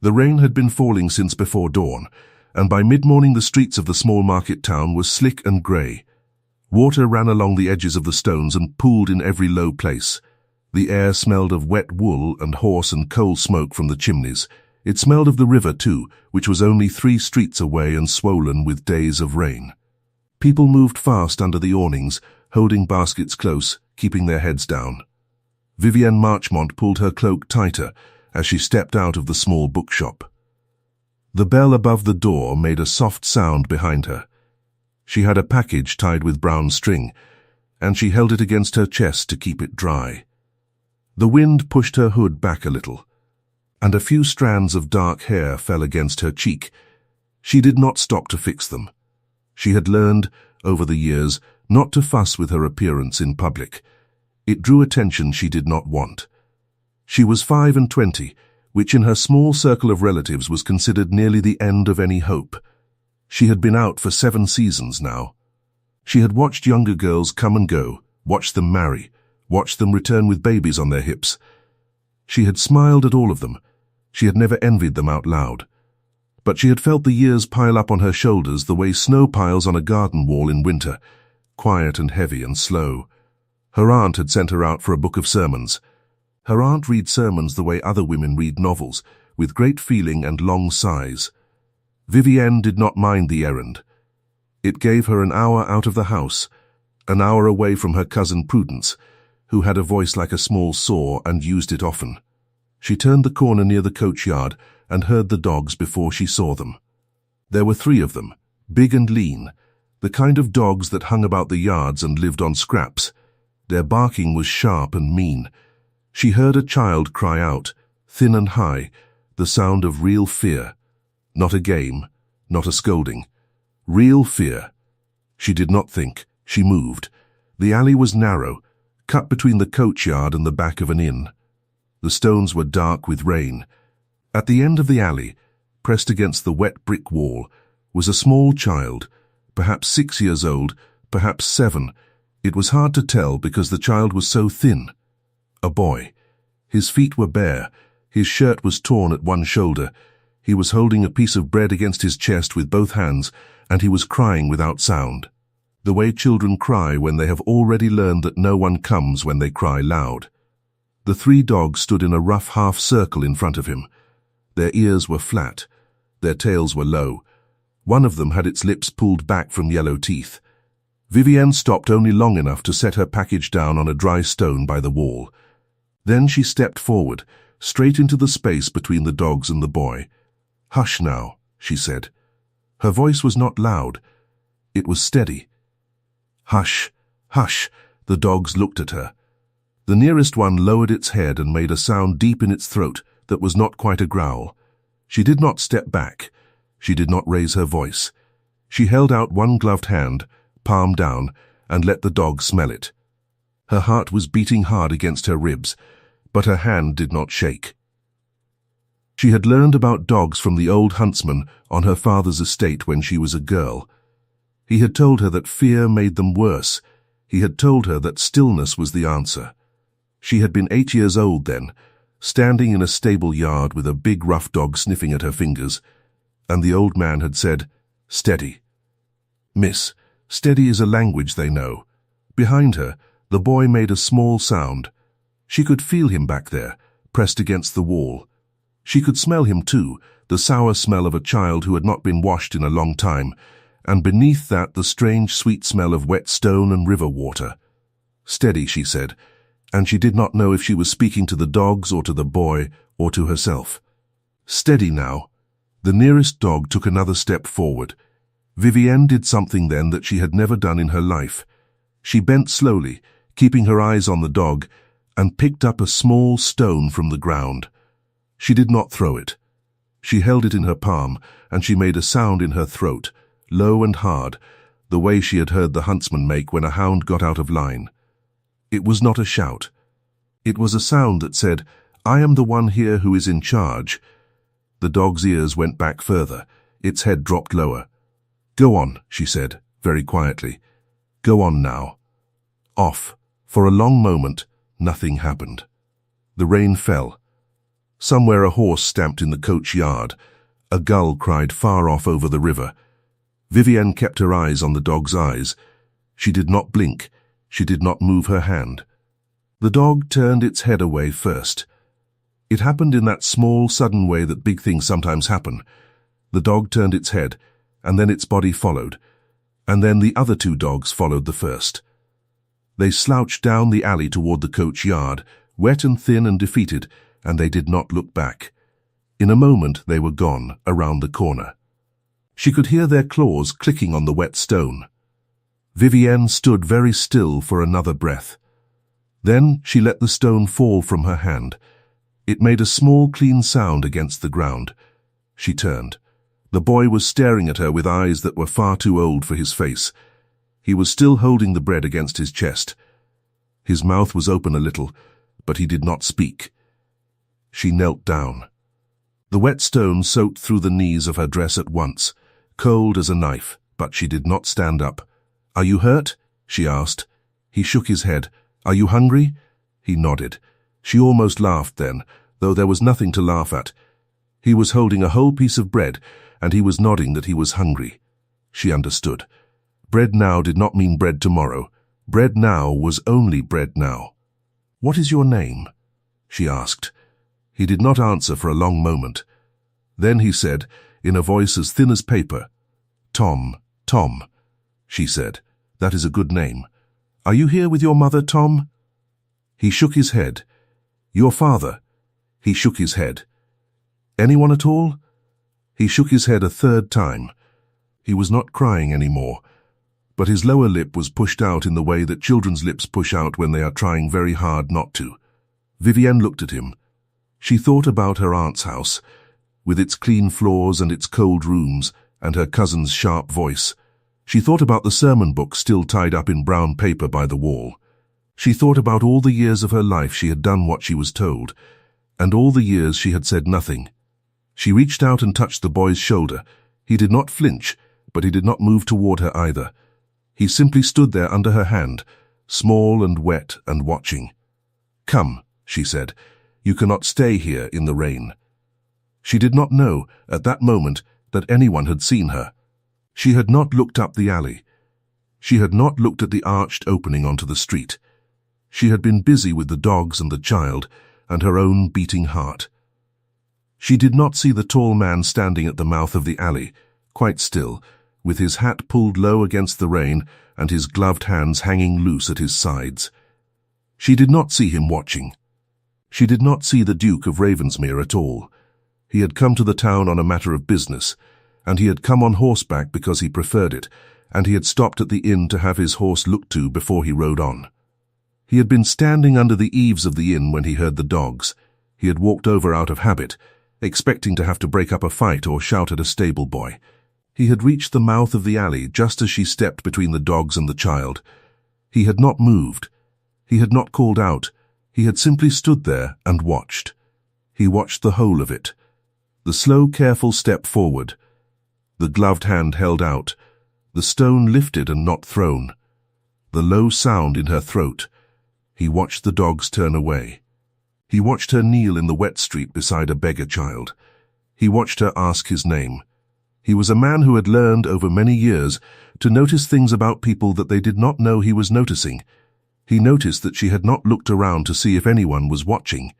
The rain had been falling since before dawn, and by mid-morning the streets of the small market town were slick and grey. Water ran along the edges of the stones and pooled in every low place. The air smelled of wet wool and horse and coal smoke from the chimneys. It smelled of the river too, which was only 3 streets away and swollen with days of rain. People moved fast under the awnings, holding baskets close, keeping their heads down. Vivienne Marchmont pulled her cloak tighter as she stepped out of the small bookshop. The bell above the door made a soft sound behind her. She had a package tied with brown string, and she held it against her chest to keep it dry. The wind pushed her hood back a little, and a few strands of dark hair fell against her cheek. She did not stop to fix them. She had learned, over the years, not to fuss with her appearance in public. It drew attention she did not want. She was 25, which in her small circle of relatives was considered nearly the end of any hope. She had been out for 7 seasons now. She had watched younger girls come and go, watched them marry, watched them return with babies on their hips. She had smiled at all of them. She had never envied them out loud. But she had felt the years pile up on her shoulders the way snow piles on a garden wall in winter, quiet and heavy and slow. Her aunt had sent her out for a book of sermons. Her aunt read sermons the way other women read novels, with great feeling and long sighs. Vivienne did not mind the errand. It gave her an hour out of the house, an hour away from her cousin Prudence, who had a voice like a small saw and used it often. She turned the corner near the coachyard and heard the dogs before she saw them. There were 3 of them, big and lean, the kind of dogs that hung about the yards and lived on scraps. Their barking was sharp and mean. She heard a child cry out, thin and high, the sound of real fear. Not a game, not a scolding. Real fear. She did not think. She moved. The alley was narrow, cut between the coachyard and the back of an inn. The stones were dark with rain. At the end of the alley, pressed against the wet brick wall, was a small child, perhaps 6 years old, perhaps 7. It was hard to tell because the child was so thin. A boy. His feet were bare. His shirt was torn at one shoulder. He was holding a piece of bread against his chest with both hands, and he was crying without sound. The way children cry when they have already learned that no one comes when they cry loud. The 3 dogs stood in a rough half-circle in front of him. Their ears were flat. Their tails were low. One of them had its lips pulled back from yellow teeth. Vivienne stopped only long enough to set her package down on a dry stone by the wall. Then she stepped forward, straight into the space between the dogs and the boy. "Hush now," she said. Her voice was not loud. It was steady. "Hush, hush," the dogs looked at her. The nearest one lowered its head and made a sound deep in its throat that was not quite a growl. She did not step back. She did not raise her voice. She held out one gloved hand, palm down, and let the dog smell it. Her heart was beating hard against her ribs, but her hand did not shake. She had learned about dogs from the old huntsman on her father's estate when she was a girl. He had told her that fear made them worse. He had told her that stillness was the answer. She had been 8 years old then, standing in a stable yard with a big rough dog sniffing at her fingers, and the old man had said, "Steady." "Miss, steady is a language they know." Behind her, the boy made a small sound. She could feel him back there, pressed against the wall. She could smell him too, the sour smell of a child who had not been washed in a long time, and beneath that the strange sweet smell of wet stone and river water. "Steady," she said, and she did not know if she was speaking to the dogs or to the boy or to herself. "Steady now." The nearest dog took another step forward. Vivienne did something then that she had never done in her life. She bent slowly, keeping her eyes on the dog, and picked up a small stone from the ground. She did not throw it. She held it in her palm, and she made a sound in her throat, low and hard, the way she had heard the huntsman make when a hound got out of line. It was not a shout. It was a sound that said, "I am the one here who is in charge." The dog's ears went back further. Its head dropped lower. "Go on," she said, very quietly. "Go on now." Off. For a long moment, nothing happened. The rain fell. Somewhere a horse stamped in the coach yard. A gull cried far off over the river. Vivienne kept her eyes on the dog's eyes. She did not blink. She did not move her hand. The dog turned its head away first. It happened in that small, sudden way that big things sometimes happen. The dog turned its head, and then its body followed, and then the other two dogs followed the first. They slouched down the alley toward the coach yard, wet and thin and defeated, and they did not look back. In a moment they were gone, around the corner. She could hear their claws clicking on the wet stone. Vivienne stood very still for another breath. Then she let the stone fall from her hand. It made a small, clean sound against the ground. She turned. The boy was staring at her with eyes that were far too old for his face. He was still holding the bread against his chest. His mouth was open a little, but he did not speak. She knelt down. The wet stone soaked through the knees of her dress at once, cold as a knife, but she did not stand up. "Are you hurt?" she asked. He shook his head. "Are you hungry?" He nodded. She almost laughed then, though there was nothing to laugh at. He was holding a whole piece of bread, and he was nodding that he was hungry. She understood. Bread now did not mean bread tomorrow. Bread now was only bread now. "What is your name?" she asked. He did not answer for a long moment. Then he said, in a voice as thin as paper, "Tom, Tom," she said. "That is a good name. Are you here with your mother, Tom?" He shook his head. "Your father?" He shook his head. "Anyone at all?" He shook his head a third time. He was not crying anymore, but his lower lip was pushed out in the way that children's lips push out when they are trying very hard not to. Vivienne looked at him. She thought about her aunt's house, with its clean floors and its cold rooms, and her cousin's sharp voice. She thought about the sermon book still tied up in brown paper by the wall. She thought about all the years of her life she had done what she was told, and all the years she had said nothing. She reached out and touched the boy's shoulder. He did not flinch, but he did not move toward her either. He simply stood there under her hand, small and wet and watching. "Come," she said. "You cannot stay here in the rain." She did not know, at that moment, that anyone had seen her. She had not looked up the alley. She had not looked at the arched opening onto the street. She had been busy with the dogs and the child, and her own beating heart. She did not see the tall man standing at the mouth of the alley, quite still, with his hat pulled low against the rain and his gloved hands hanging loose at his sides. She did not see him watching. She did not see the Duke of Ravensmere at all. He had come to the town on a matter of business, and he had come on horseback because he preferred it, and he had stopped at the inn to have his horse looked to before he rode on. He had been standing under the eaves of the inn when he heard the dogs. He had walked over out of habit, expecting to have to break up a fight or shout at a stable boy. He had reached the mouth of the alley just as she stepped between the dogs and the child. He had not moved. He had not called out. He had simply stood there and watched. He watched the whole of it. The slow, careful step forward. The gloved hand held out. The stone lifted and not thrown. The low sound in her throat. He watched the dogs turn away. He watched her kneel in the wet street beside a beggar child. He watched her ask his name. He was a man who had learned over many years to notice things about people that they did not know he was noticing. He noticed that she had not looked around to see if anyone was watching.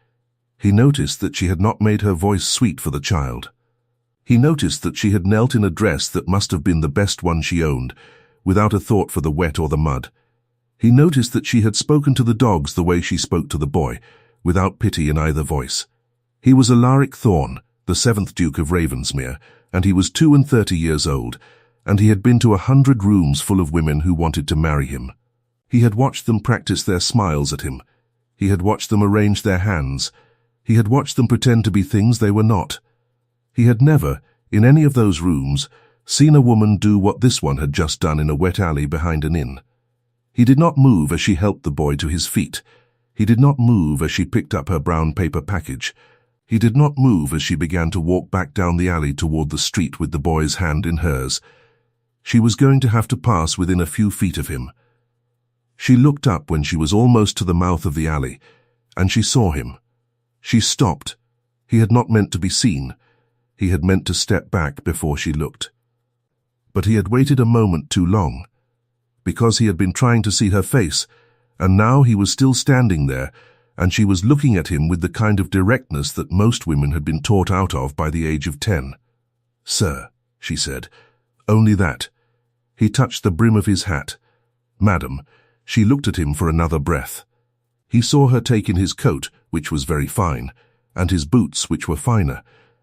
He noticed that she had not made her voice sweet for the child. He noticed that she had knelt in a dress that must have been the best one she owned, without a thought for the wet or the mud. He noticed that she had spoken to the dogs the way she spoke to the boy, without pity in either voice. He was Alaric Thorne, the 7th Duke of Ravensmere, and he was 32 years old, and he had been to 100 rooms full of women who wanted to marry him. He had watched them practice their smiles at him. He had watched them arrange their hands. He had watched them pretend to be things they were not. He had never, in any of those rooms, seen a woman do what this one had just done in a wet alley behind an inn. He did not move as she helped the boy to his feet. He did not move as she picked up her brown paper package. He did not move as she began to walk back down the alley toward the street with the boy's hand in hers. She was going to have to pass within a few feet of him. She looked up when she was almost to the mouth of the alley, and she saw him. She stopped. He had not meant to be seen. He had meant to step back before she looked. But he had waited a moment too long, because he had been trying to see her face, and now he was still standing there, and she was looking at him with the kind of directness that most women had been taught out of by the age of 10. "Sir," she said, "only that." He touched the brim of his hat. "Madam." She looked at him for another breath. He saw her take in his coat, which was very fine, and his boots, which were finer,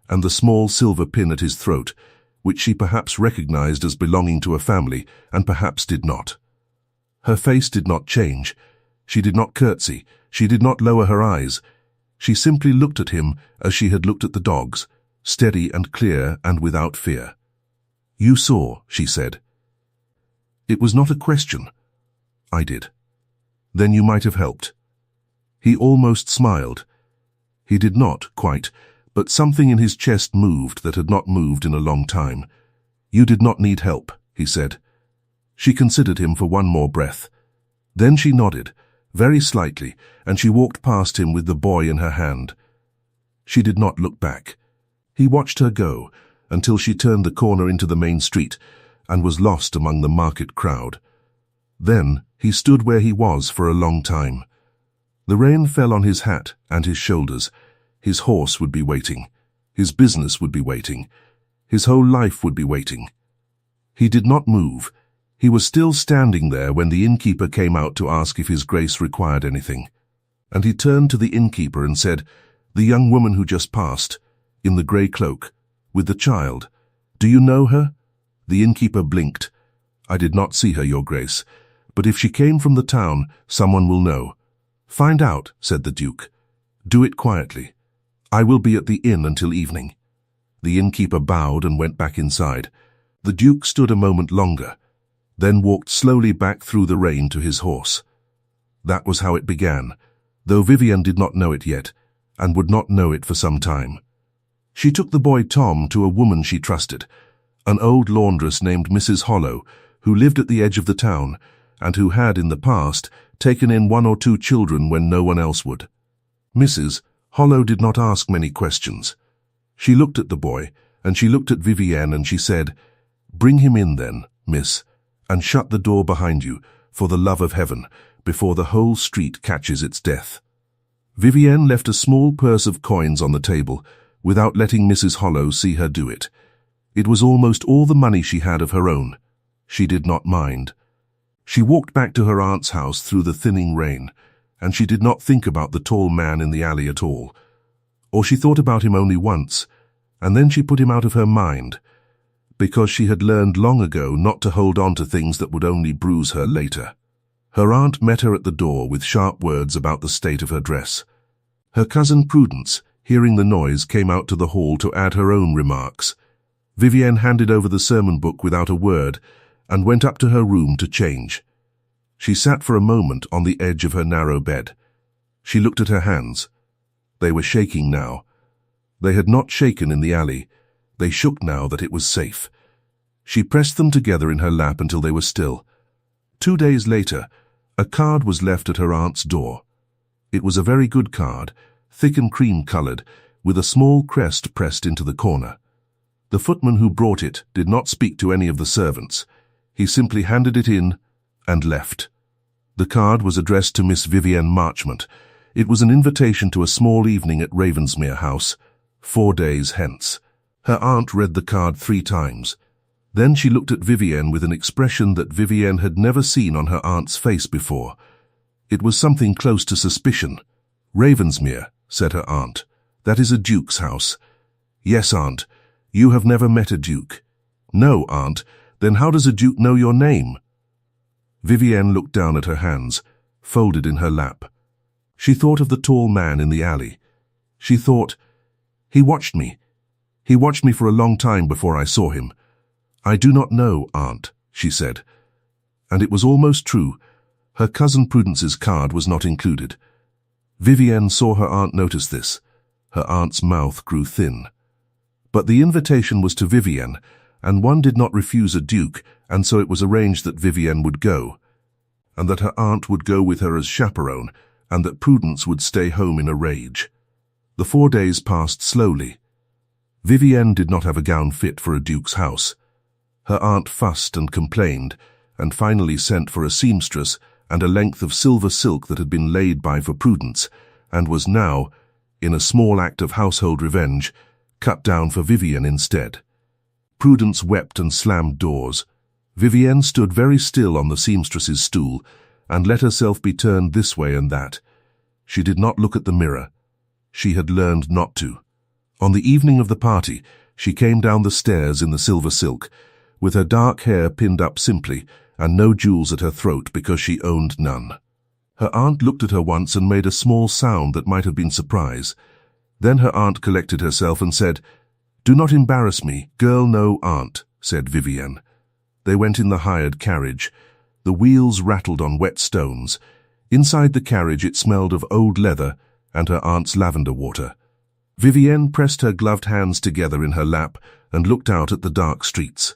and the small silver pin at his throat, which she perhaps recognized as belonging to a family, and perhaps did not. Her face did not change. She did not curtsy. She did not lower her eyes. She simply looked at him as she had looked at the dogs, steady and clear and without fear. "You saw," she said. It was not a question. "I did." "Then you might have helped." He almost smiled. He did not, quite, but something in his chest moved that had not moved in a long time. "You did not need help," he said. She considered him for one more breath. Then she nodded, very slightly, and she walked past him with the boy in her hand. She did not look back. He watched her go until she turned the corner into the main street and was lost among the market crowd. Then he stood where he was for a long time. The rain fell on his hat and his shoulders. His horse would be waiting. His business would be waiting. His whole life would be waiting. He did not move. He was still standing there when the innkeeper came out to ask if his grace required anything. And he turned to the innkeeper and said, "The young woman who just passed, in the grey cloak, with the child, do you know her?" The innkeeper blinked. "I did not see her, your grace, but if she came from the town, someone will know." "Find out," said the Duke. "Do it quietly. I will be at the inn until evening." The innkeeper bowed and went back inside. The Duke stood a moment longer, then walked slowly back through the rain to his horse. That was how it began, though Vivienne did not know it yet, and would not know it for some time. She took the boy Tom to a woman she trusted, an old laundress named Mrs. Hollow, who lived at the edge of the town, and who had, in the past, taken in 1 or 2 children when no one else would. Mrs. Hollow did not ask many questions. She looked at the boy, and she looked at Vivienne, and she said, "Bring him in then, miss, and shut the door behind you, for the love of heaven, before the whole street catches its death." Vivienne left a small purse of coins on the table, without letting Mrs. Hollow see her do it. It was almost all the money she had of her own. She did not mind. She walked back to her aunt's house through the thinning rain, and she did not think about the tall man in the alley at all. Or she thought about him only once, and then she put him out of her mind, because she had learned long ago not to hold on to things that would only bruise her later. Her aunt met her at the door with sharp words about the state of her dress. Her cousin Prudence, hearing the noise, came out to the hall to add her own remarks. Vivienne handed over the sermon book without a word and went up to her room to change. She sat for a moment on the edge of her narrow bed. She looked at her hands. They were shaking now. They had not shaken in the alley. They shook now that it was safe. She pressed them together in her lap until they were still. 2 days later, a card was left at her aunt's door. It was a very good card, thick and cream-coloured, with a small crest pressed into the corner. The footman who brought it did not speak to any of the servants. He simply handed it in and left. The card was addressed to Miss Vivienne Marchmont. It was an invitation to a small evening at Ravensmere House, 4 days hence. Her aunt read the card 3 times. Then she looked at Vivienne with an expression that Vivienne had never seen on her aunt's face before. It was something close to suspicion. "Ravensmere," said her aunt. "That is a duke's house." "Yes, aunt. You have never met a duke." "No, aunt. Then how does a duke know your name?" Vivienne looked down at her hands, folded in her lap. She thought of the tall man in the alley. She thought, "He watched me. He watched me for a long time before I saw him." "I do not know, aunt," she said. And it was almost true. Her cousin Prudence's card was not included. Vivienne saw her aunt notice this. Her aunt's mouth grew thin. But the invitation was to Vivienne, and one did not refuse a duke, and so it was arranged that Vivienne would go, and that her aunt would go with her as chaperone, and that Prudence would stay home in a rage. The 4 days passed slowly. Vivienne did not have a gown fit for a duke's house. Her aunt fussed and complained, and finally sent for a seamstress and a length of silver silk that had been laid by for Prudence, and was now, in a small act of household revenge, cut down for Vivienne instead. Prudence wept and slammed doors. Vivienne stood very still on the seamstress's stool, and let herself be turned this way and that. She did not look at the mirror. She had learned not to. On the evening of the party, she came down the stairs in the silver silk, with her dark hair pinned up simply, and no jewels at her throat because she owned none. Her aunt looked at her once and made a small sound that might have been surprise. Then her aunt collected herself and said, "Do not embarrass me, girl, no aunt," said Vivienne. They went in the hired carriage. The wheels rattled on wet stones. Inside the carriage it smelled of old leather and her aunt's lavender water. Vivienne pressed her gloved hands together in her lap and looked out at the dark streets.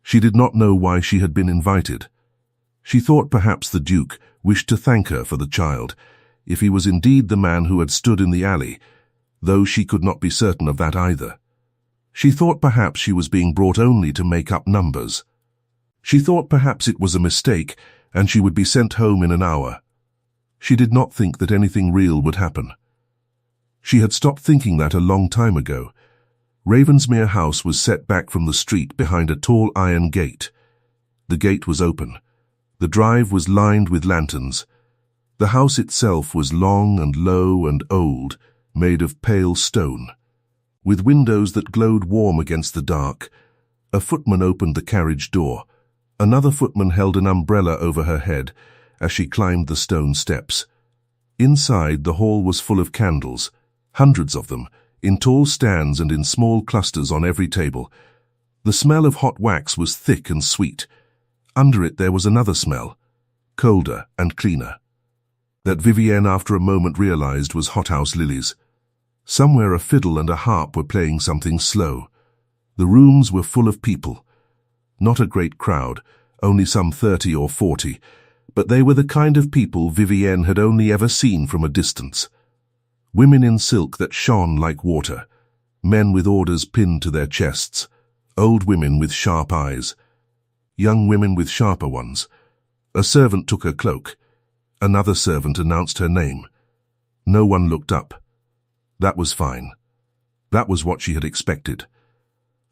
She did not know why she had been invited. She thought perhaps the Duke wished to thank her for the child, if he was indeed the man who had stood in the alley, though she could not be certain of that either. She thought perhaps she was being brought only to make up numbers. She thought perhaps it was a mistake and she would be sent home in an hour. She did not think that anything real would happen. She had stopped thinking that a long time ago. Ravensmere House was set back from the street behind a tall iron gate. The gate was open. The drive was lined with lanterns. The house itself was long and low and old, made of pale stone. With windows that glowed warm against the dark, a footman opened the carriage door. Another footman held an umbrella over her head as she climbed the stone steps. Inside, the hall was full of candles, hundreds of them, in tall stands and in small clusters on every table. The smell of hot wax was thick and sweet. Under it there was another smell, colder and cleaner, that Vivienne after a moment realized was hothouse lilies. Somewhere a fiddle and a harp were playing something slow. The rooms were full of people. Not a great crowd, only some 30 or 40, but they were the kind of people Vivienne had only ever seen from a distance. Women in silk that shone like water, men with orders pinned to their chests, old women with sharp eyes, young women with sharper ones. A servant took her cloak. Another servant announced her name. No one looked up. That was fine. That was what she had expected.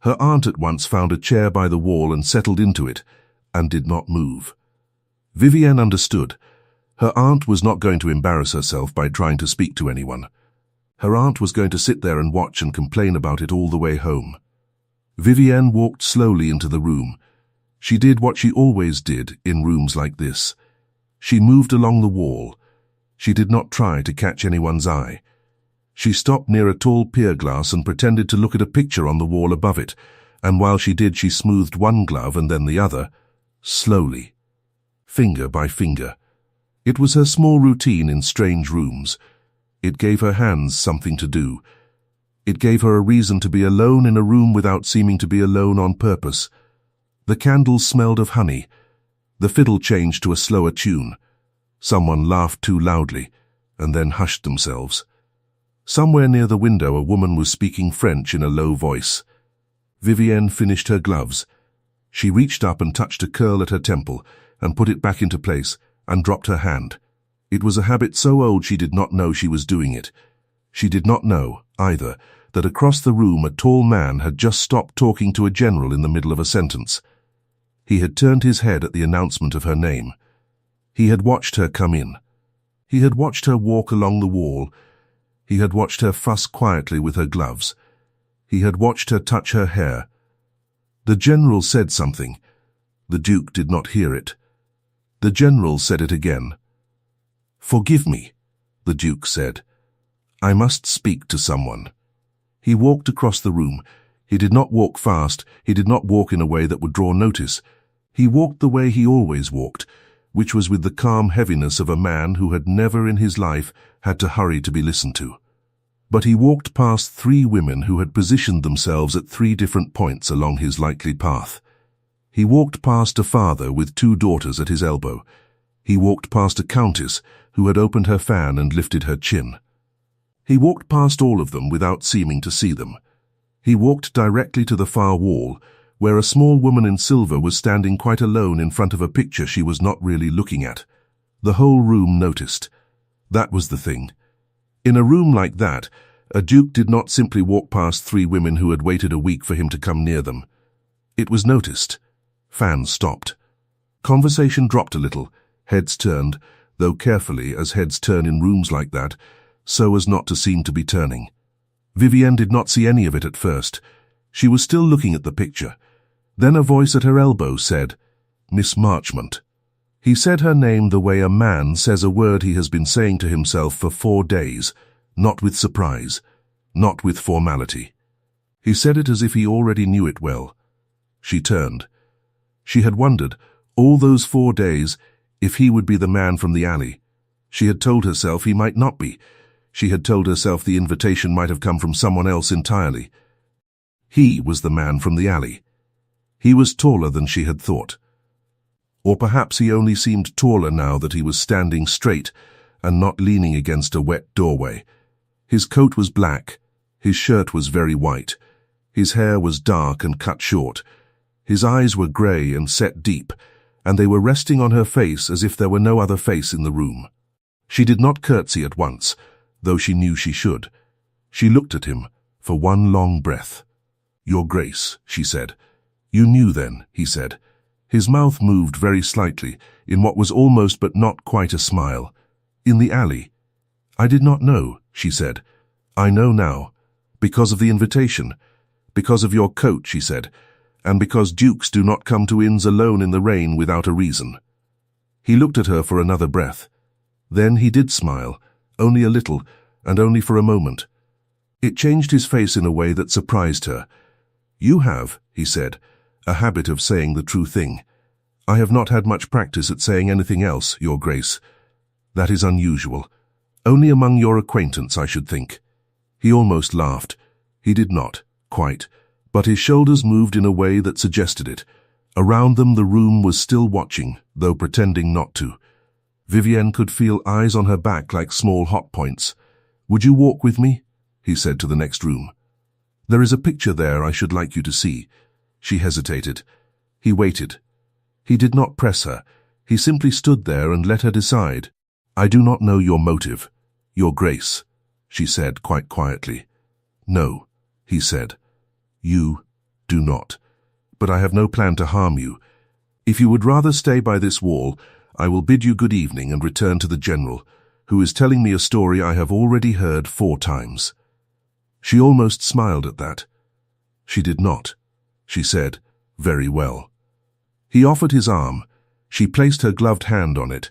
Her aunt at once found a chair by the wall and settled into it, and did not move. Vivienne understood. Her aunt was not going to embarrass herself by trying to speak to anyone. Her aunt was going to sit there and watch and complain about it all the way home. Vivienne walked slowly into the room. She did what she always did in rooms like this. She moved along the wall. She did not try to catch anyone's eye. She stopped near a tall pier glass and pretended to look at a picture on the wall above it, and while she did, she smoothed one glove and then the other, slowly, finger by finger. It was her small routine in strange rooms. It gave her hands something to do. It gave her a reason to be alone in a room without seeming to be alone on purpose. The candles smelled of honey. The fiddle changed to a slower tune. Someone laughed too loudly, and then hushed themselves. Somewhere near the window a woman was speaking French in a low voice. Vivienne finished her gloves. She reached up and touched a curl at her temple, and put it back into place, and dropped her hand. It was a habit so old she did not know she was doing it. She did not know, either, that across the room a tall man had just stopped talking to a general in the middle of a sentence. He had turned his head at the announcement of her name. He had watched her come in. He had watched her walk along the wall. He had watched her fuss quietly with her gloves. He had watched her touch her hair. The general said something. The Duke did not hear it. The general said it again. "Forgive me," the Duke said. "I must speak to someone." He walked across the room. He did not walk fast. He did not walk in a way that would draw notice. He walked the way he always walked, which was with the calm heaviness of a man who had never in his life had to hurry to be listened to. But he walked past 3 women who had positioned themselves at 3 different points along his likely path. He walked past a father with 2 daughters at his elbow. He walked past a countess who had opened her fan and lifted her chin. He walked past all of them without seeming to see them. He walked directly to the far wall, where a small woman in silver was standing quite alone in front of a picture she was not really looking at. The whole room noticed. That was the thing. In a room like that, a duke did not simply walk past 3 women who had waited a week for him to come near them. It was noticed. Fans stopped. Conversation dropped a little, heads turned, though carefully as heads turn in rooms like that, so as not to seem to be turning. Vivienne did not see any of it at first. She was still looking at the picture. Then a voice at her elbow said, "Miss Marchmont." He said her name the way a man says a word he has been saying to himself for 4 days, not with surprise, not with formality. He said it as if he already knew it well. She turned. She had wondered, all those 4 days, if he would be the man from the alley. She had told herself he might not be. She had told herself the invitation might have come from someone else entirely. He was the man from the alley. He was taller than she had thought. Or perhaps he only seemed taller now that he was standing straight and not leaning against a wet doorway. His coat was black. His shirt was very white. His hair was dark and cut short. His eyes were grey and set deep, and they were resting on her face as if there were no other face in the room. She did not curtsy at once, though she knew she should. She looked at him for one long breath. "Your Grace," she said. "You knew then," he said. His mouth moved very slightly, in what was almost but not quite a smile. "In the alley." "I did not know," she said. "I know now. Because of the invitation. Because of your coat," she said. "And because dukes do not come to inns alone in the rain without a reason." He looked at her for another breath. Then he did smile, only a little, and only for a moment. It changed his face in a way that surprised her. "You have," he said, "a habit of saying the true thing. I have not had much practice at saying anything else, Your Grace. That is unusual. Only among your acquaintance, I should think." He almost laughed. He did not, quite, but his shoulders moved in a way that suggested it. Around them the room was still watching, though pretending not to. Vivienne could feel eyes on her back like small hot points. "Would you walk with me?" he said to the next room. "There is a picture there I should like you to see." She hesitated. He waited. He did not press her. He simply stood there and let her decide. "I do not know your motive, Your Grace," she said quite quietly. "No," he said. "You do not. But I have no plan to harm you. If you would rather stay by this wall, I will bid you good evening and return to the General, who is telling me a story I have already heard 4 times. She almost smiled at that. She did not. She said, "Very well." He offered his arm. She placed her gloved hand on it.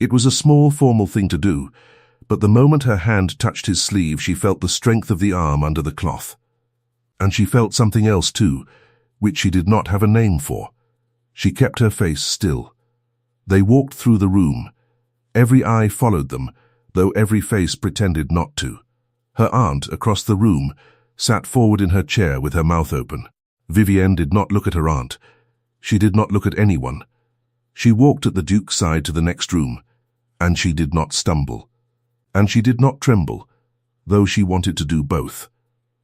It was a small, formal thing to do, but the moment her hand touched his sleeve, she felt the strength of the arm under the cloth. And she felt something else too, which she did not have a name for. She kept her face still. They walked through the room. Every eye followed them, though every face pretended not to. Her aunt, across the room, sat forward in her chair with her mouth open. Vivienne did not look at her aunt. She did not look at anyone. She walked at the Duke's side to the next room, and she did not stumble. And she did not tremble, though she wanted to do both.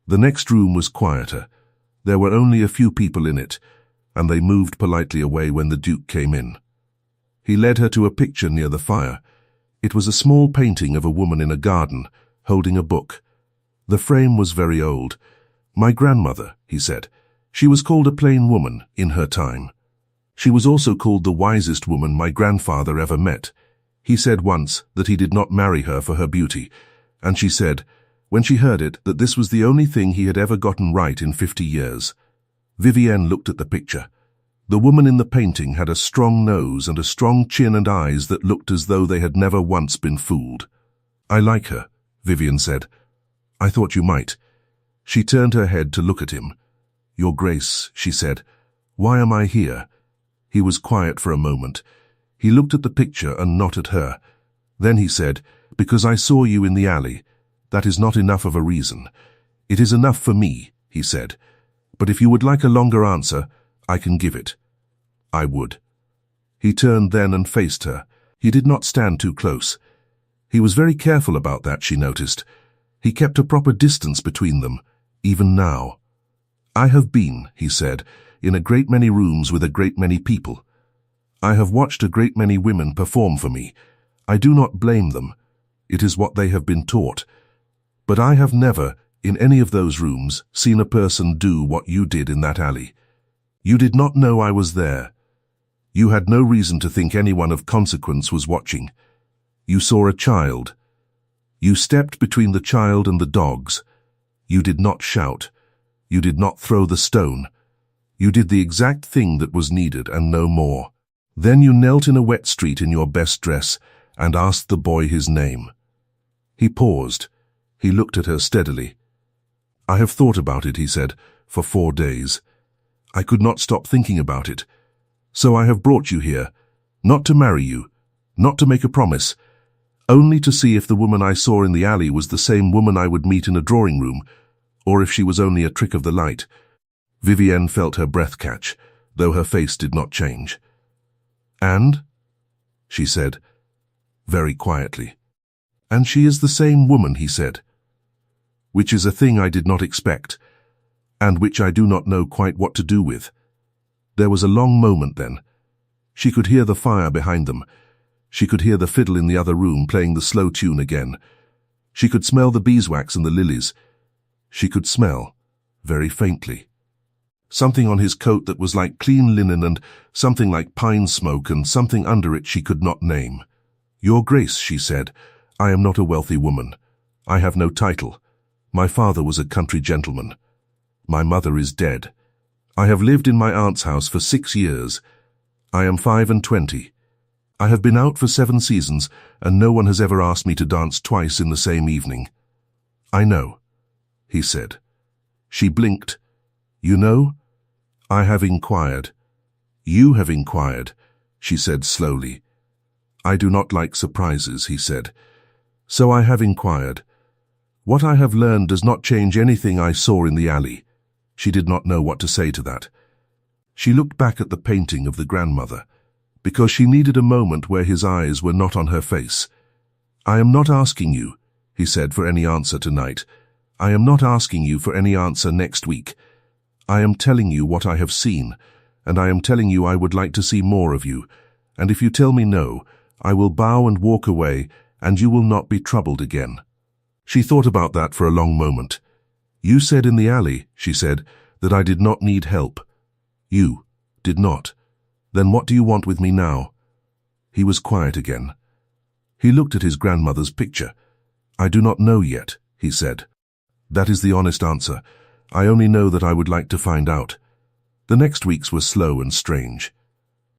The next room was quieter. There were only a few people in it, and they moved politely away when the Duke came in. He led her to a picture near the fire. It was a small painting of a woman in a garden, holding a book. The frame was very old. "My grandmother," he said. "She was called a plain woman in her time. She was also called the wisest woman my grandfather ever met. He said once that he did not marry her for her beauty, and she said, when she heard it, that this was the only thing he had ever gotten right in 50 years. Vivienne looked at the picture. The woman in the painting had a strong nose and a strong chin and eyes that looked as though they had never once been fooled. "I like her," Vivienne said. "I thought you might." She turned her head to look at him. "Your Grace," she said, "why am I here?" He was quiet for a moment. He looked at the picture and not at her. Then he said, "Because I saw you in the alley. That is not enough of a reason." "It is enough for me," he said. "But if you would like a longer answer, I can give it." "I would." He turned then and faced her. He did not stand too close. He was very careful about that, she noticed. He kept a proper distance between them, even now. "I have been," he said, "in a great many rooms with a great many people. I have watched a great many women perform for me. I do not blame them. It is what they have been taught. But I have never, in any of those rooms, seen a person do what you did in that alley. You did not know I was there. You had no reason to think anyone of consequence was watching. You saw a child. You stepped between the child and the dogs. You did not shout. You did not throw the stone. You did the exact thing that was needed and no more. Then you knelt in a wet street in your best dress and asked the boy his name." He paused. He looked at her steadily. "I have thought about it," he said, "for 4 days. I could not stop thinking about it. So I have brought you here, not to marry you, not to make a promise, only to see if the woman I saw in the alley was the same woman I would meet in a drawing room, or if she was only a trick of the light." Vivienne felt her breath catch, though her face did not change. "And?" she said, very quietly. "And she is the same woman," he said, "which is a thing I did not expect, and which I do not know quite what to do with." There was a long moment then. She could hear the fire behind them. She could hear the fiddle in the other room playing the slow tune again. She could smell the beeswax and the lilies. She could smell, very faintly, something on his coat that was like clean linen and something like pine smoke and something under it she could not name. "Your Grace," she said, "I am not a wealthy woman. I have no title. My father was a country gentleman. My mother is dead. I have lived in my aunt's house for 6 years. I am 25. I have been out for 7 seasons, and no one has ever asked me to dance twice in the same evening." "I know," he said. She blinked. "You know? I have inquired." "You have inquired," she said slowly. "I do not like surprises," he said. "So I have inquired. What I have learned does not change anything I saw in the alley." She did not know what to say to that. She looked back at the painting of the grandmother, because she needed a moment where his eyes were not on her face. "I am not asking you," he said, "for any answer tonight. I am not asking you for any answer next week. I am telling you what I have seen, and I am telling you I would like to see more of you, and if you tell me no, I will bow and walk away, and you will not be troubled again." She thought about that for a long moment. "You said in the alley," she said, "that I did not need help. You did not. Then what do you want with me now?" He was quiet again. He looked at his grandmother's picture. "I do not know yet," he said. "That is the honest answer. I only know that I would like to find out." The next weeks were slow and strange.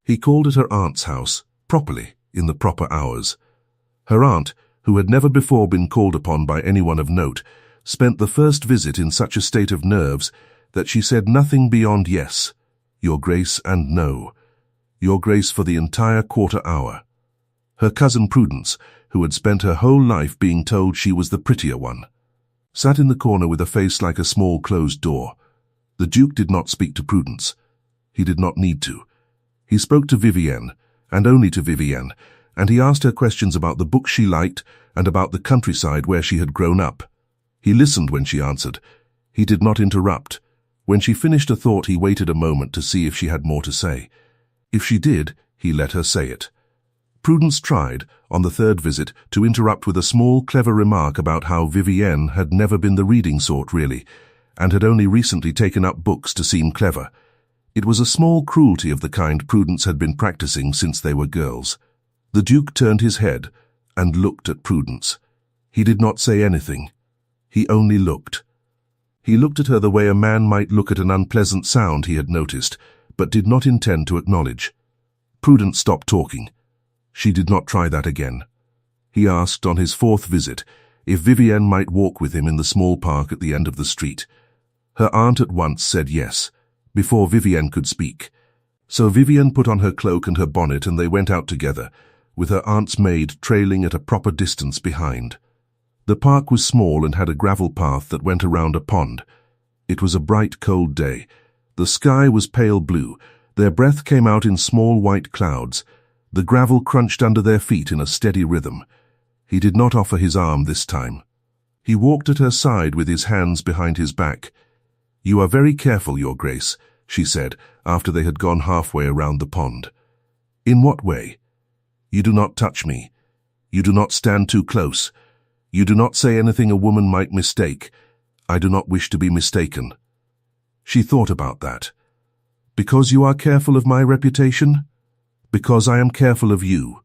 He called at her aunt's house, properly, in the proper hours. Her aunt, who had never before been called upon by anyone of note, spent the first visit in such a state of nerves that she said nothing beyond yes, "Your Grace," and no, "Your Grace," for the entire quarter hour. Her cousin Prudence, who had spent her whole life being told she was the prettier one, sat in the corner with a face like a small closed door. The Duke did not speak to Prudence. He did not need to. He spoke to Vivienne, and only to Vivienne, and he asked her questions about the books she liked and about the countryside where she had grown up. He listened when she answered. He did not interrupt. When she finished a thought, he waited a moment to see if she had more to say. If she did, he let her say it. Prudence tried, on the 3rd visit, to interrupt with a small, clever remark about how Vivienne had never been the reading sort, really, and had only recently taken up books to seem clever. It was a small cruelty of the kind Prudence had been practicing since they were girls. The Duke turned his head and looked at Prudence. He did not say anything. He only looked. He looked at her the way a man might look at an unpleasant sound he had noticed, but did not intend to acknowledge. Prudence stopped talking. She did not try that again. He asked on his 4th visit if Vivienne might walk with him in the small park at the end of the street. Her aunt at once said yes, before Vivienne could speak. So Vivienne put on her cloak and her bonnet and they went out together, with her aunt's maid trailing at a proper distance behind. The park was small and had a gravel path that went around a pond. It was a bright, cold day. The sky was pale blue. Their breath came out in small white clouds. The gravel crunched under their feet in a steady rhythm. He did not offer his arm this time. He walked at her side with his hands behind his back. "You are very careful, Your Grace," she said, after they had gone halfway around the pond. "In what way?" "You do not touch me. You do not stand too close. You do not say anything a woman might mistake. I do not wish to be mistaken." She thought about that. "Because you are careful of my reputation?" "Because I am careful of you."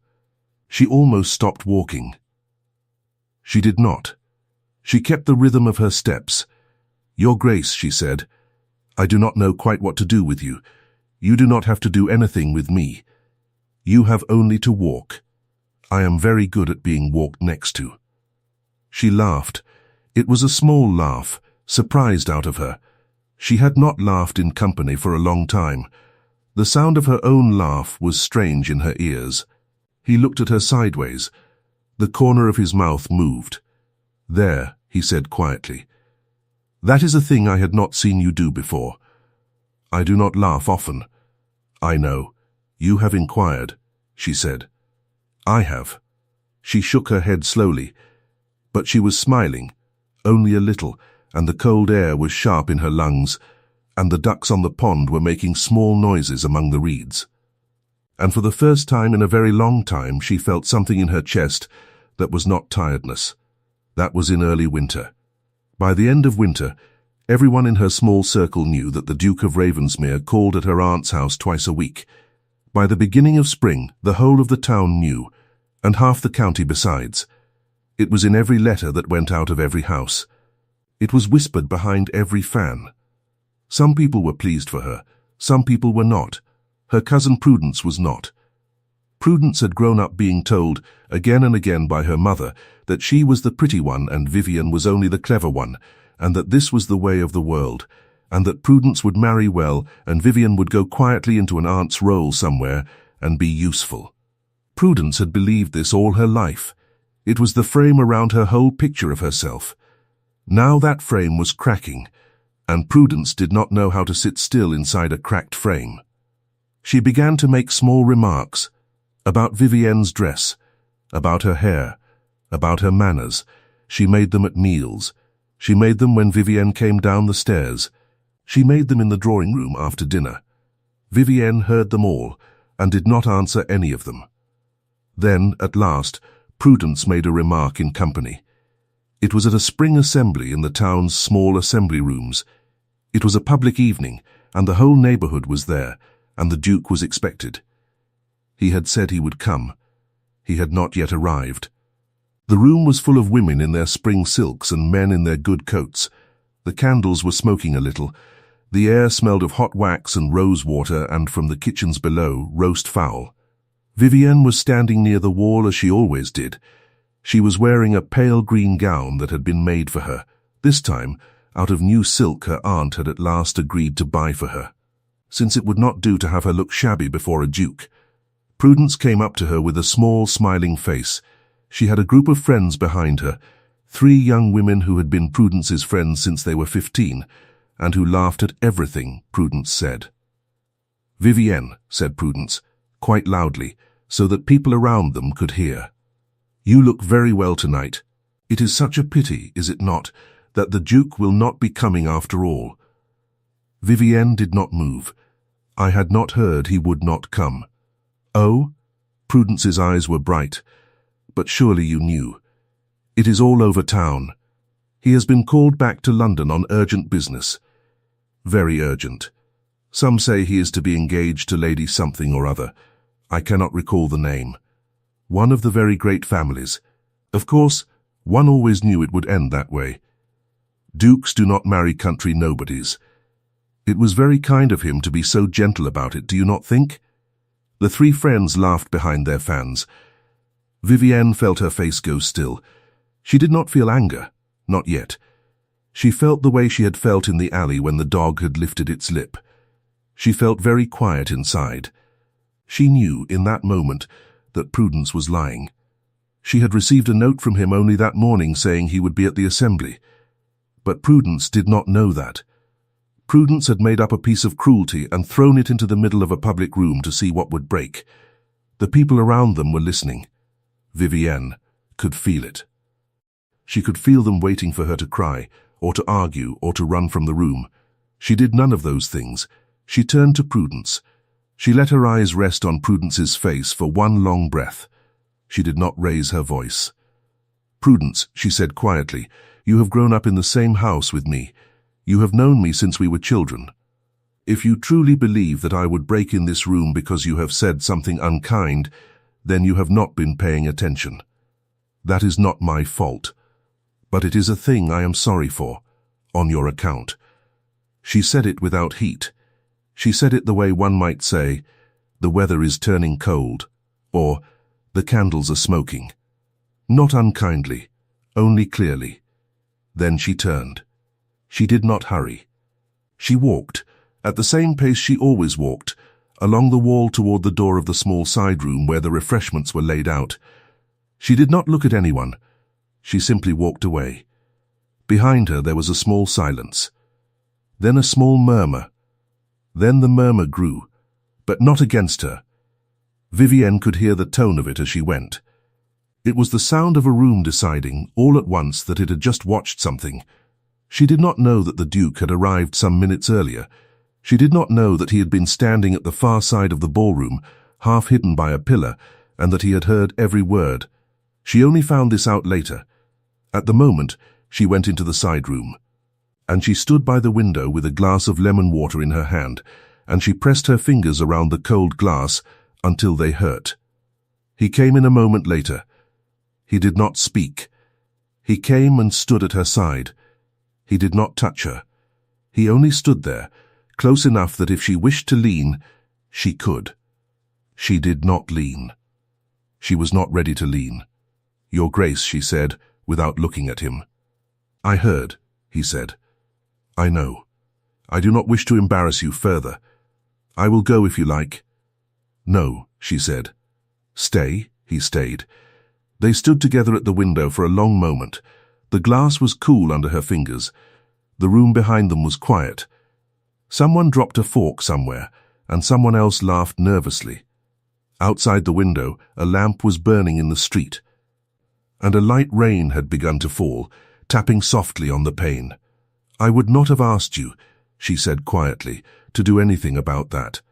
She almost stopped walking. She did not. She kept the rhythm of her steps. "Your Grace," she said, "I do not know quite what to do with you. You do not have to do anything with me. You have only to walk. I am very good at being walked next to." She laughed. It was a small laugh, surprised out of her. She had not laughed in company for a long time. The sound of her own laugh was strange in her ears. He looked at her sideways. The corner of his mouth moved. "There," he said quietly. "That is a thing I had not seen you do before. I do not laugh often." "I know. You have inquired," she said. "I have." She shook her head slowly, but she was smiling, only a little, and the cold air was sharp in her lungs, and the ducks on the pond were making small noises among the reeds. And for the first time in a very long time she felt something in her chest that was not tiredness. That was in early winter. By the end of winter, everyone in her small circle knew that the Duke of Ravensmere called at her aunt's house twice a week. By the beginning of spring, the whole of the town knew, and half the county besides. It was in every letter that went out of every house. It was whispered behind every fan. Some people were pleased for her, some people were not. Her cousin Prudence was not. Prudence had grown up being told, again and again by her mother, that she was the pretty one and Vivienne was only the clever one, and that this was the way of the world, and that Prudence would marry well and Vivienne would go quietly into an aunt's role somewhere and be useful. Prudence had believed this all her life. It was the frame around her whole picture of herself. Now that frame was cracking, and Prudence did not know how to sit still inside a cracked frame. She began to make small remarks about Vivienne's dress, about her hair, about her manners. She made them at meals. She made them when Vivienne came down the stairs. She made them in the drawing room after dinner. Vivienne heard them all and did not answer any of them. Then, at last, Prudence made a remark in company. It was at a spring assembly in the town's small assembly rooms. It was a public evening, and the whole neighborhood was there, and the Duke was expected. He had said he would come. He had not yet arrived. The room was full of women in their spring silks and men in their good coats. The candles were smoking a little. The air smelled of hot wax and rose water, and from the kitchens below, roast fowl. Vivienne was standing near the wall as she always did. She was wearing a pale green gown that had been made for her, this time out of new silk her aunt had at last agreed to buy for her, since it would not do to have her look shabby before a duke. Prudence came up to her with a small, smiling face. She had a group of friends behind her, 3 young women who had been Prudence's friends since they were 15, and who laughed at everything Prudence said. "Vivienne," said Prudence, quite loudly, so that people around them could hear. "You look very well tonight. It is such a pity, is it not, that the Duke will not be coming after all." Vivienne did not move. "I had not heard he would not come." "Oh?" Prudence's eyes were bright. "But surely you knew. It is all over town. He has been called back to London on urgent business. Very urgent. Some say he is to be engaged to Lady something or other. I cannot recall the name. One of the very great families. Of course, one always knew it would end that way. Dukes do not marry country nobodies. It was very kind of him to be so gentle about it, do you not think?" The 3 friends laughed behind their fans. Vivienne felt her face go still. She did not feel anger, not yet. She felt the way she had felt in the alley when the dog had lifted its lip. She felt very quiet inside. She knew, in that moment, that Prudence was lying. She had received a note from him only that morning saying he would be at the assembly. But Prudence did not know that. Prudence had made up a piece of cruelty and thrown it into the middle of a public room to see what would break. The people around them were listening. Vivienne could feel it. She could feel them waiting for her to cry, or to argue, or to run from the room. She did none of those things. She turned to Prudence. She let her eyes rest on Prudence's face for one long breath. She did not raise her voice. "Prudence," she said quietly, "you have grown up in the same house with me. You have known me since we were children. If you truly believe that I would break in this room because you have said something unkind, then you have not been paying attention. That is not my fault. But it is a thing I am sorry for, on your account." She said it without heat. She said it the way one might say, "The weather is turning cold," or "The candles are smoking." Not unkindly, only clearly. Then she turned. She did not hurry. She walked, at the same pace she always walked, along the wall toward the door of the small side room where the refreshments were laid out. She did not look at anyone. She simply walked away. Behind her there was a small silence. Then a small murmur. Then the murmur grew, but not against her. Vivienne could hear the tone of it as she went. It was the sound of a room deciding, all at once, that it had just watched something. She did not know that the Duke had arrived some minutes earlier. She did not know that he had been standing at the far side of the ballroom, half hidden by a pillar, and that he had heard every word. She only found this out later. At the moment, she went into the side room. And she stood by the window with a glass of lemon water in her hand, and she pressed her fingers around the cold glass until they hurt. He came in a moment later. He did not speak. He came and stood at her side. He did not touch her. He only stood there, close enough that if she wished to lean, she could. She did not lean. She was not ready to lean. "Your Grace," she said, without looking at him. "I heard," he said. "I know. I do not wish to embarrass you further. I will go if you like." "No," she said. "Stay," he stayed. They stood together at the window for a long moment. The glass was cool under her fingers. The room behind them was quiet. Someone dropped a fork somewhere, and someone else laughed nervously. Outside the window, a lamp was burning in the street, and a light rain had begun to fall, tapping softly on the pane. "I would not have asked you," she said quietly, "to do anything about that.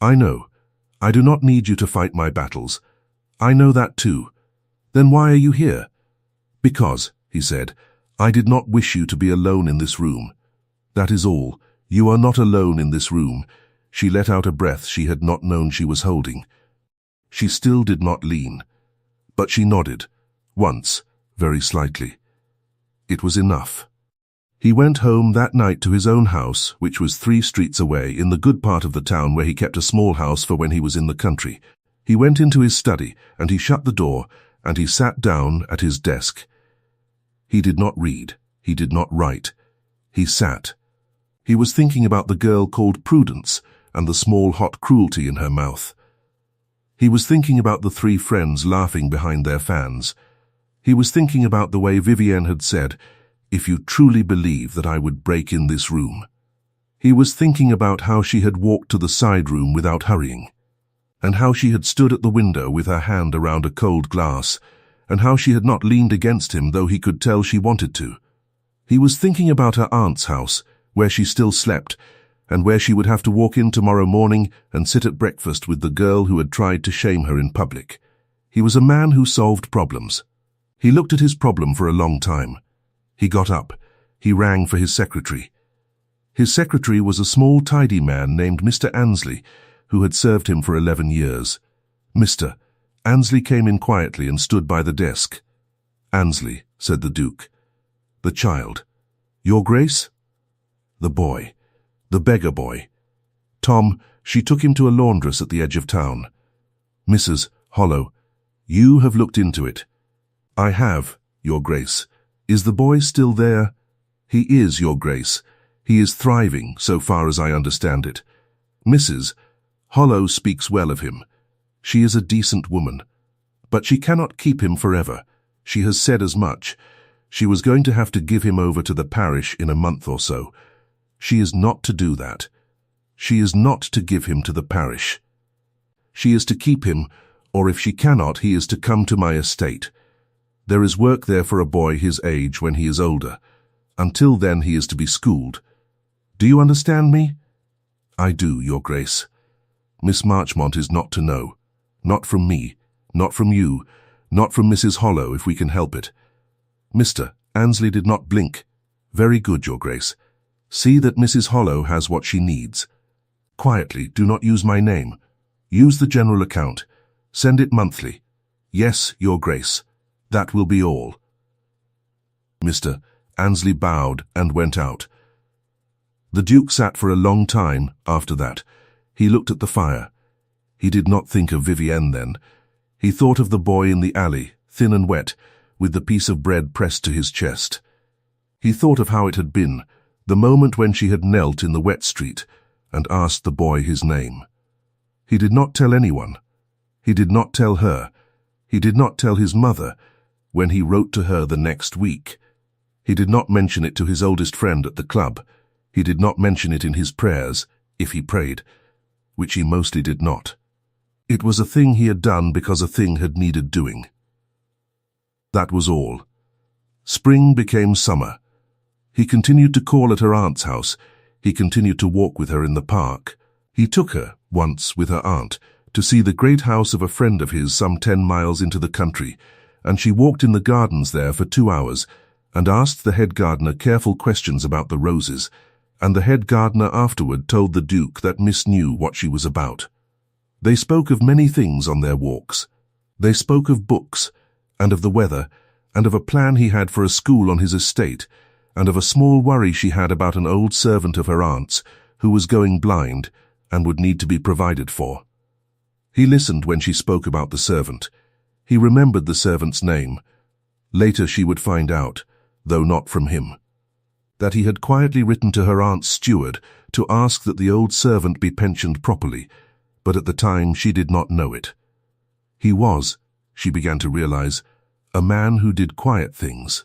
I know. I do not need you to fight my battles. I know that too. Then why are you here?" "Because," he said, "I did not wish you to be alone in this room. That is all. You are not alone in this room." She let out a breath she had not known she was holding. She still did not lean, but she nodded, once, very slightly. It was enough. He went home that night to his own house, which was 3 streets away, in the good part of the town where he kept a small house for when he was in the country. He went into his study, and he shut the door, and he sat down at his desk. He did not read. He did not write. He sat. He was thinking about the girl called Prudence and the small hot cruelty in her mouth. He was thinking about the 3 friends laughing behind their fans. He was thinking about the way Vivienne had said, "If you truly believe that I would break in this room." He was thinking about how she had walked to the side room without hurrying, and how she had stood at the window with her hand around a cold glass, and how she had not leaned against him though he could tell she wanted to. He was thinking about her aunt's house, where she still slept, and where she would have to walk in tomorrow morning and sit at breakfast with the girl who had tried to shame her in public. He was a man who solved problems. He looked at his problem for a long time. He got up. He rang for his secretary. His secretary was a small, tidy man named Mr. Ansley, who had served him for 11 years. "Mr." Ansley came in quietly and stood by the desk. "Ansley," said the Duke. "The child." "Your Grace?" "The boy. The beggar boy. Tom, she took him to a laundress at the edge of town." "Mrs. Hollow, you have looked into it." "I have, Your Grace. Is the boy still there?" "He is, Your Grace. He is thriving, so far as I understand it. Mrs. Hollow speaks well of him. She is a decent woman. But she cannot keep him forever. She has said as much. She was going to have to give him over to the parish in a month or so. She is not to do that. She is not to give him to the parish. She is to keep him, or if she cannot, he is to come to my estate. There is work there for a boy his age when he is older. Until then he is to be schooled. Do you understand me? I do, Your Grace. Miss Marchmont is not to know. Not from me, not from you, not from Mrs. Hollow if we can help it. Mr. Annesley did not blink. Very good, Your Grace. See that Mrs. Hollow has what she needs. Quietly, do not use my name. Use the general account. Send it monthly. Yes, Your Grace. That will be all. Mr. Annesley bowed and went out. The Duke sat for a long time after that. He looked at the fire. He did not think of Vivienne then. He thought of the boy in the alley, thin and wet, with the piece of bread pressed to his chest. He thought of how it had been, the moment when she had knelt in the wet street and asked the boy his name. He did not tell anyone. He did not tell her. He did not tell his mother when he wrote to her the next week. He did not mention it to his oldest friend at the club. He did not mention it in his prayers, if he prayed, which he mostly did not. It was a thing he had done because a thing had needed doing. That was all. Spring became summer. He continued to call at her aunt's house. He continued to walk with her in the park. He took her, once, with her aunt, to see the great house of a friend of his some 10 miles into the country, and she walked in the gardens there for 2 hours, and asked the head gardener careful questions about the roses, and the head gardener afterward told the Duke that Miss knew what she was about. They spoke of many things on their walks. They spoke of books, and of the weather, and of a plan he had for a school on his estate, and of a small worry she had about an old servant of her aunt's who was going blind and would need to be provided for. He listened when she spoke about the servant. He remembered the servant's name. Later she would find out, though not from him, that he had quietly written to her aunt's steward to ask that the old servant be pensioned properly, but at the time she did not know it. He was, she began to realize, a man who did quiet things.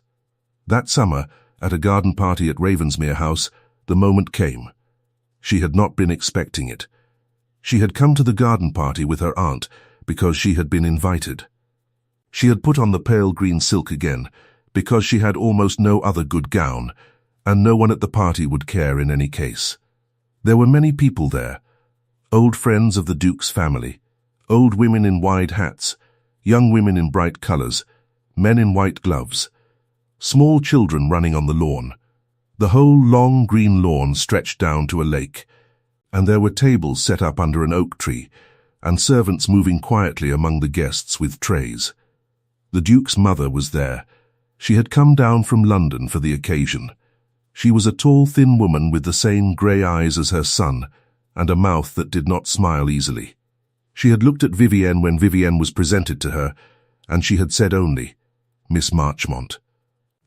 That summer, at a garden party at Ravensmere House, the moment came. She had not been expecting it. She had come to the garden party with her aunt because she had been invited. She had put on the pale green silk again because she had almost no other good gown, and no one at the party would care in any case. There were many people there, old friends of the Duke's family, old women in wide hats, young women in bright colors, men in white gloves, small children running on the lawn. The whole long green lawn stretched down to a lake, and there were tables set up under an oak tree, and servants moving quietly among the guests with trays. The Duke's mother was there. She had come down from London for the occasion. She was a tall, thin woman with the same grey eyes as her son, and a mouth that did not smile easily. She had looked at Vivienne when Vivienne was presented to her, and she had said only, "Miss Marchmont,"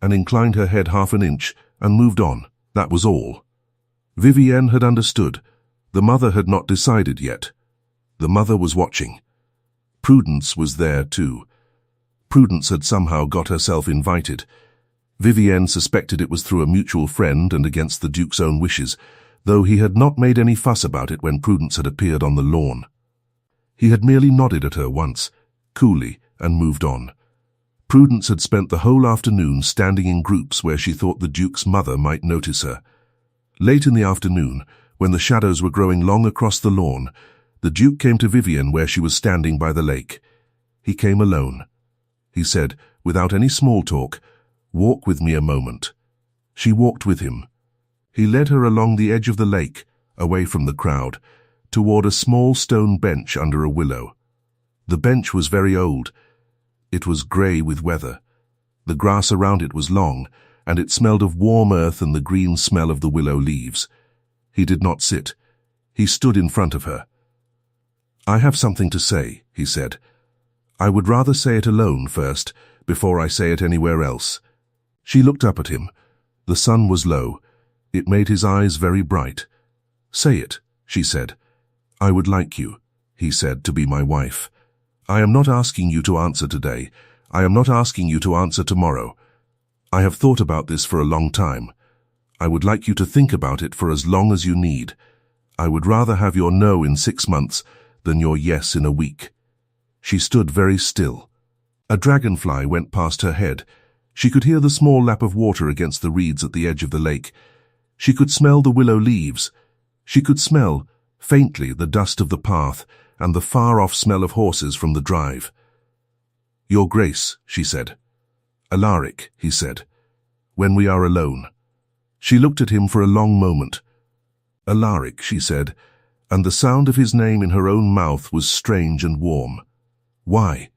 and inclined her head half an inch and moved on. That was all. Vivienne had understood. The mother had not decided yet. The mother was watching. Prudence was there too. Prudence had somehow got herself invited. Vivienne suspected it was through a mutual friend and against the Duke's own wishes, though he had not made any fuss about it when Prudence had appeared on the lawn. He had merely nodded at her once, coolly, and moved on. Prudence had spent the whole afternoon standing in groups where she thought the Duke's mother might notice her. Late in the afternoon, when the shadows were growing long across the lawn, the Duke came to Vivienne where she was standing by the lake. He came alone. He said, without any small talk, "Walk with me a moment." She walked with him. He led her along the edge of the lake, away from the crowd, toward a small stone bench under a willow. The bench was very old. It was grey with weather. The grass around it was long, and it smelled of warm earth and the green smell of the willow leaves. He did not sit. He stood in front of her. "I have something to say," he said. "I would rather say it alone first, before I say it anywhere else." She looked up at him. The sun was low. It made his eyes very bright. "Say it," she said. "I would like you," he said, "to be my wife. I am not asking you to answer today. I am not asking you to answer tomorrow. I have thought about this for a long time. I would like you to think about it for as long as you need. I would rather have your no in 6 months than your yes in a week." She stood very still. A dragonfly went past her head. She could hear the small lap of water against the reeds at the edge of the lake. She could smell the willow leaves. She could smell, faintly, the dust of the path and the far-off smell of horses from the drive. "Your Grace," she said. "Alaric," he said, "when we are alone." She looked at him for a long moment. "Alaric," she said, and the sound of his name in her own mouth was strange and warm. "Why?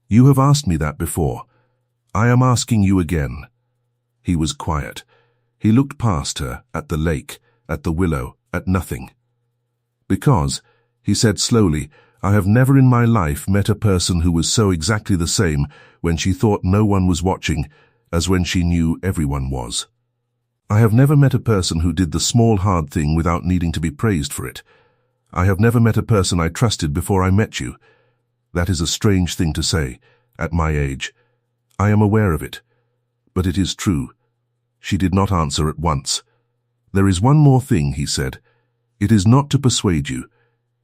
You have asked me that before. I am asking you again." He was quiet. He looked past her, at the lake, at the willow, at nothing. "Because," he said slowly, "I have never in my life met a person who was so exactly the same when she thought no one was watching as when she knew everyone was. I have never met a person who did the small hard thing without needing to be praised for it. I have never met a person I trusted before I met you. That is a strange thing to say, at my age. I am aware of it. But it is true." She did not answer at once. "There is one more thing," he said. "It is not to persuade you.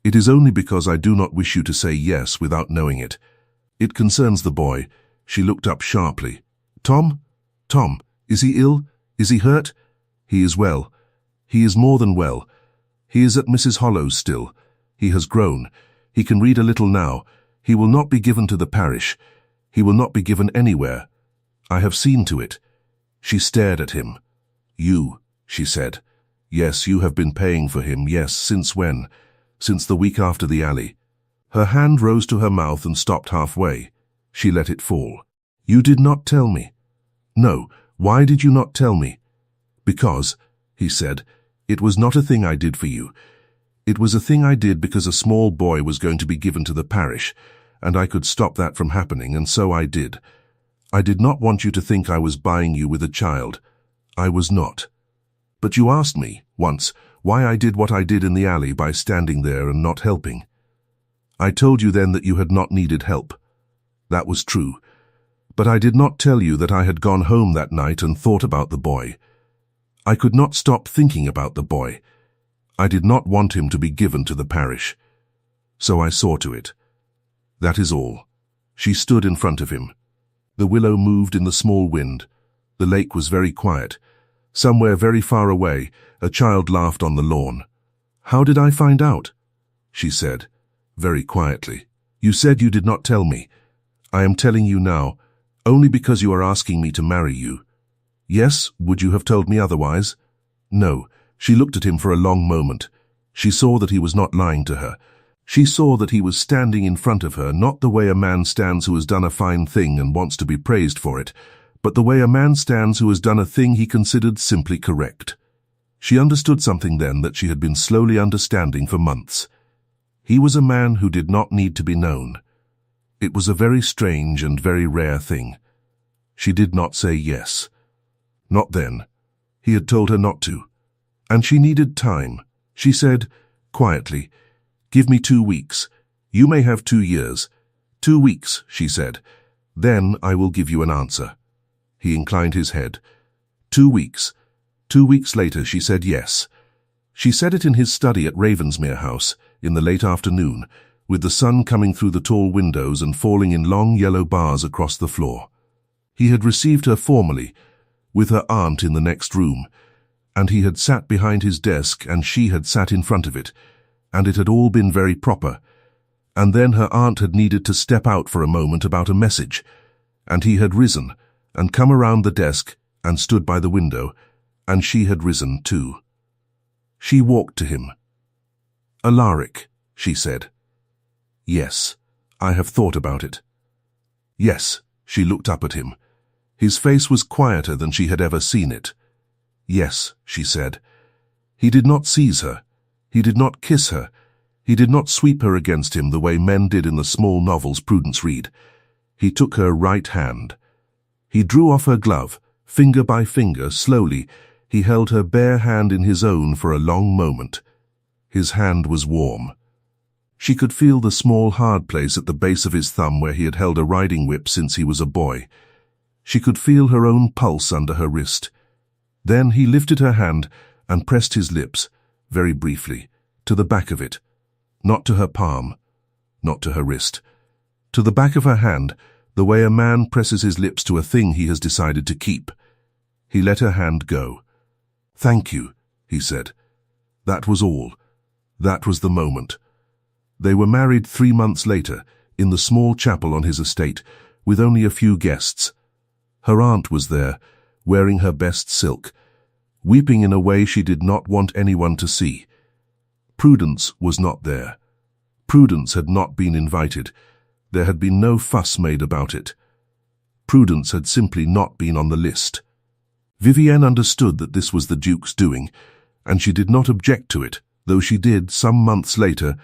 It is only because I do not wish you to say yes without knowing it. It concerns the boy." She looked up sharply. "Tom? Tom, is he ill? Is he hurt?" "He is well. He is more than well. He is at Mrs. Hollow's still. He has grown. He can read a little now. He will not be given to the parish. He will not be given anywhere. I have seen to it." She stared at him. "You," she said. "Yes, you have been paying for him, yes, since when? Since the week after the alley." Her hand rose to her mouth and stopped halfway. She let it fall. "You did not tell me." "No, why did you not tell me?" "Because," he said, "it was not a thing I did for you. It was a thing I did because a small boy was going to be given to the parish, and I could stop that from happening, and so I did. I did not want you to think I was buying you with a child. I was not. But you asked me, once, why I did what I did in the alley by standing there and not helping. I told you then that you had not needed help. That was true. But I did not tell you that I had gone home that night and thought about the boy. I could not stop thinking about the boy. I did not want him to be given to the parish. So I saw to it. That is all." She stood in front of him. The willow moved in the small wind. The lake was very quiet. Somewhere very far away, a child laughed on the lawn. "How did I find out?" she said, very quietly. "You said you did not tell me. I am telling you now, only because you are asking me to marry you. Yes, would you have told me otherwise?" "No." She looked at him for a long moment. She saw that he was not lying to her. She saw that he was standing in front of her, not the way a man stands who has done a fine thing and wants to be praised for it, but the way a man stands who has done a thing he considered simply correct. She understood something then that she had been slowly understanding for months. He was a man who did not need to be known. It was a very strange and very rare thing. She did not say yes. Not then. He had told her not to. And she needed time. She said, quietly, "Give me 2 weeks. You may have 2 years. 2 weeks," she said. "Then I will give you an answer." He inclined his head. 2 weeks. 2 weeks later she said yes. She said it in his study at Ravensmere House, in the late afternoon, with the sun coming through the tall windows and falling in long yellow bars across the floor. He had received her formally, with her aunt in the next room, and he had sat behind his desk and she had sat in front of it, and it had all been very proper. And then her aunt had needed to step out for a moment about a message, and he had risen and come around the desk and stood by the window, and she had risen too. She walked to him. "Alaric," she said. "Yes, I have thought about it." "Yes," she looked up at him. His face was quieter than she had ever seen it. "Yes," she said. He did not seize her. He did not kiss her. He did not sweep her against him the way men did in the small novels Prudence read. He took her right hand. He drew off her glove, finger by finger, slowly. He held her bare hand in his own for a long moment. His hand was warm. She could feel the small hard place at the base of his thumb where he had held a riding whip since he was a boy. She could feel her own pulse under her wrist. Then he lifted her hand and pressed his lips, very briefly, to the back of it, not to her palm, not to her wrist, to the back of her hand, the way a man presses his lips to a thing he has decided to keep. He let her hand go. "Thank you," he said. That was all. That was the moment. They were married 3 months later, in the small chapel on his estate, with only a few guests. Her aunt was there, wearing her best silk, weeping in a way she did not want anyone to see. Prudence was not there. Prudence had not been invited. There had been no fuss made about it. Prudence had simply not been on the list. Vivienne understood that this was the Duke's doing, and she did not object to it, though she did, some months later,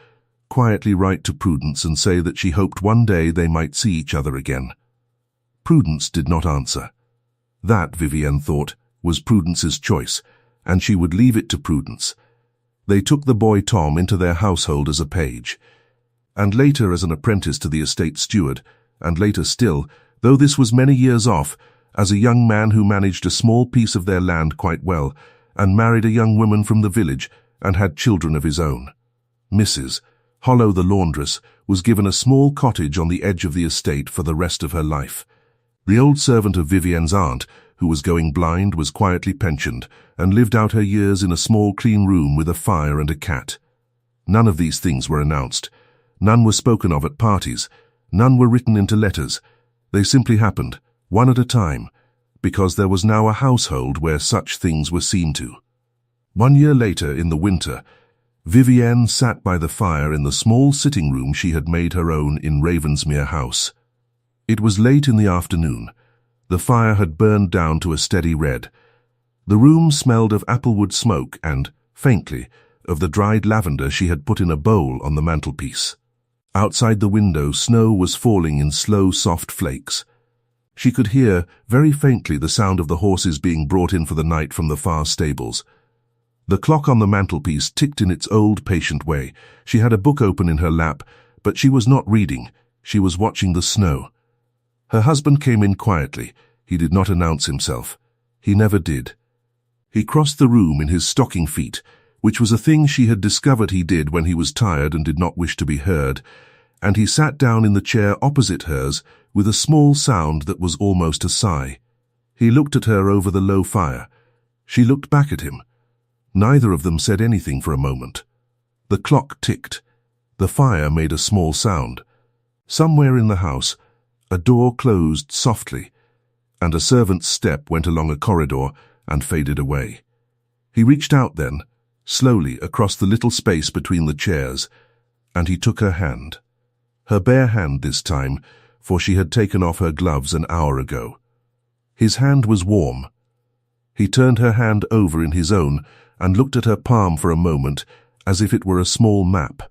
quietly write to Prudence and say that she hoped one day they might see each other again. Prudence did not answer. That, Vivienne thought, was Prudence's choice, and she would leave it to Prudence. They took the boy Tom into their household as a page, and later as an apprentice to the estate steward, and later still, though this was many years off, as a young man who managed a small piece of their land quite well, and married a young woman from the village, and had children of his own. Mrs. Hollow the laundress was given a small cottage on the edge of the estate for the rest of her life. The old servant of Vivienne's aunt, who was going blind, was quietly pensioned, and lived out her years in a small clean room with a fire and a cat. None of these things were announced. None were spoken of at parties. None were written into letters. They simply happened, one at a time, because there was now a household where such things were seen to. 1 year later, in the winter, Vivienne sat by the fire in the small sitting room she had made her own in Ravensmere House. It was late in the afternoon. The fire had burned down to a steady red. The room smelled of applewood smoke and, faintly, of the dried lavender she had put in a bowl on the mantelpiece. Outside the window, snow was falling in slow, soft flakes. She could hear, very faintly, the sound of the horses being brought in for the night from the far stables. The clock on the mantelpiece ticked in its old, patient way. She had a book open in her lap, but she was not reading. She was watching the snow. Her husband came in quietly. He did not announce himself. He never did. He crossed the room in his stocking feet, which was a thing she had discovered he did when he was tired and did not wish to be heard, and he sat down in the chair opposite hers with a small sound that was almost a sigh. He looked at her over the low fire. She looked back at him. Neither of them said anything for a moment. The clock ticked. The fire made a small sound. Somewhere in the house, a door closed softly, and a servant's step went along a corridor and faded away. He reached out then, slowly across the little space between the chairs, and he took her hand. Her bare hand this time, for she had taken off her gloves an hour ago. His hand was warm. He turned her hand over in his own and looked at her palm for a moment as if it were a small map.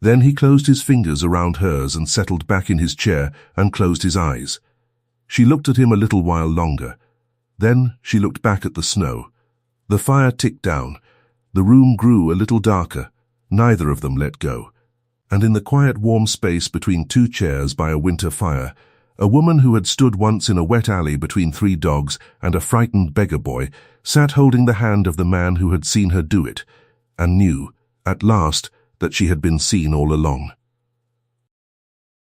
Then he closed his fingers around hers and settled back in his chair and closed his eyes. She looked at him a little while longer. Then she looked back at the snow. The fire ticked down. The room grew a little darker. Neither of them let go. And in the quiet warm space between 2 chairs by a winter fire, a woman who had stood once in a wet alley between 3 dogs and a frightened beggar boy sat holding the hand of the man who had seen her do it, and knew, at last, that she had been seen all along.